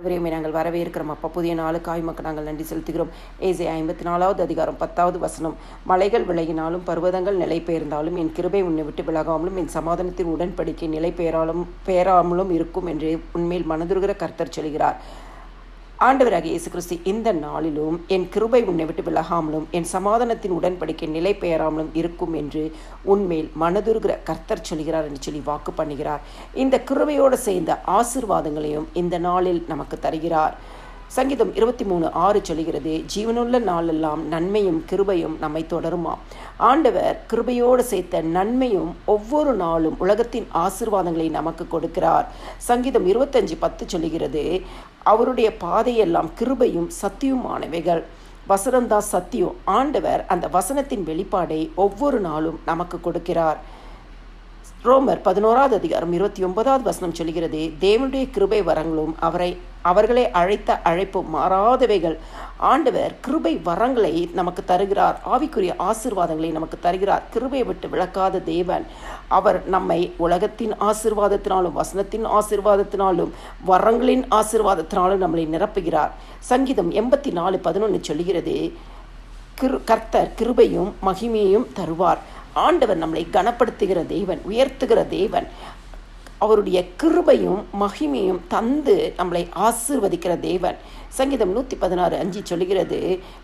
விரைமை நாங்கள் வரவேற்கிறோம் அப்பா. புதிய நாளுக்காய் மக்கள் நாங்கள் நன்றி செலுத்துகிறோம். ஏசாயா 54வது அதிகாரம் 10வது வசனம். மலைகள் விலகினாலும் பர்வதங்கள் நிலை பெயர்ந்தாலும் என் கிருபை உன்னை விட்டு விலகாமலும் என் சமாதானத்தின் உடன்படிக்கை நிலை பெயராமலும் இருக்கும் என்று உண்மையில் மனதுருகிற கர்த்தர் சொல்கிறார். ஆண்டவராகிய இயேசு கிறிஸ்து இந்த நாளிலும் என் கிருபை உன்னை விட்டு விலகாமலும் என் சமாதானத்தின் உடன்படிக்கை நிலை பெயராமலும் இருக்கும் என்று உண்மையில் மனதுருகிற கர்த்தர் சொல்கிறார் என்று சொல்லி வாக்கு பண்ணுகிறார். இந்த கிருபையோடு சேர்ந்த ஆசீர்வாதங்களையும் இந்த நாளில் நமக்கு தருகிறார். சங்கீதம் 23:6 சொல்கிறது, ஜீவனுள்ள நாளெல்லாம் நன்மையும் கிருபையும் நம்மை தொடருமாம். ஆண்டவர் கிருபையோடு சேர்த்த நன்மையும் ஒவ்வொரு நாளும் உலகத்தின் ஆசீர்வாதங்களை நமக்கு கொடுக்கிறார். சங்கீதம் 25:10 சொல்கிறது, அவருடைய பாதையெல்லாம் கிருபையும் சத்தியமானவைகள். வசனம்தான் சத்தியம். ஆண்டவர் அந்த வசனத்தின் வெளிப்பாடை ஒவ்வொரு நாளும் நமக்கு கொடுக்கிறார். ரோமர் 11வது அதிகாரம் 29வது வசனம் சொல்கிறது, தேவனுடைய கிருபை வரங்களும் அவர்களை அழைத்த அழைப்பும் மாறாதவைகள். ஆண்டவர் கிருபை வரங்களை நமக்கு தருகிறார். ஆவிக்குரிய ஆசீர்வாதங்களை நமக்கு தருகிறார். கிருபையை விட்டு விளக்காத தேவன். அவர் நம்மை உலகத்தின் ஆசீர்வாதத்தினாலும் வசனத்தின் ஆசீர்வாதத்தினாலும் வரங்களின் ஆசீர்வாதத்தினாலும் நம்மளை நிரப்புகிறார். சங்கீதம் 84:11 சொல்கிறது, கர்த்தர் கிருபையும் மகிமையும் தருவார். ஆண்டவர் நம்மளை கனப்படுத்துகிற தேவன், உயர்த்துகிற தேவன். அவருடைய கிருபையும் மகிமையும் தந்து நம்மளை ஆசீர்வதிக்கிற தேவன். சங்கீதம் 116:5 சொல்கிறது,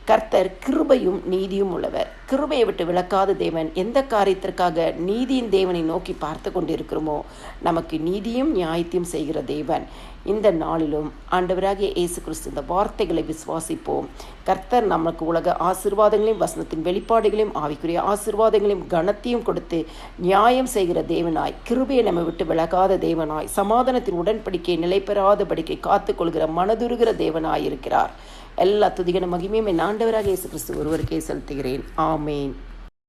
கர்த்தர் கிருபையும் நீதியும் உள்ளவர். கிருபையை விட்டு விளக்காத தேவன். எந்த காரியத்திற்காக நீதியின் தேவனை நோக்கி பார்த்து கொண்டிருக்கிறோமோ நமக்கு நீதியும் நியாயத்தையும் செய்கிற தேவன். இந்த நாளிலும் ஆண்டவராகிய இயேசு கிறிஸ்து இந்த வார்த்தைகளை விசுவாசிப்போம். கர்த்தர் நமக்கு உலக ஆசீர்வாதங்களையும் வசனத்தின் வெளிப்பாடுகளையும் ஆவிக்குரிய ஆசீர்வாதங்களையும் கனத்தையும் கொடுத்து நியாயம் செய்கிற தேவனாய், கிருபையை நம்ம விட்டு விலகாத தேவனாய், சமாதானத்தின் உடன்படிக்கை நிலை பெறாதபடிக்கை காத்துக்கொள்கிற மனதுருகிற தேவனாய் இருக்கிறார். எல்லா துதிகன மகிமையும் என் ஆண்டவராகிய இயேசு கிறிஸ்து ஒருவருக்கே செலுத்துகிறேன். ஆமேன்.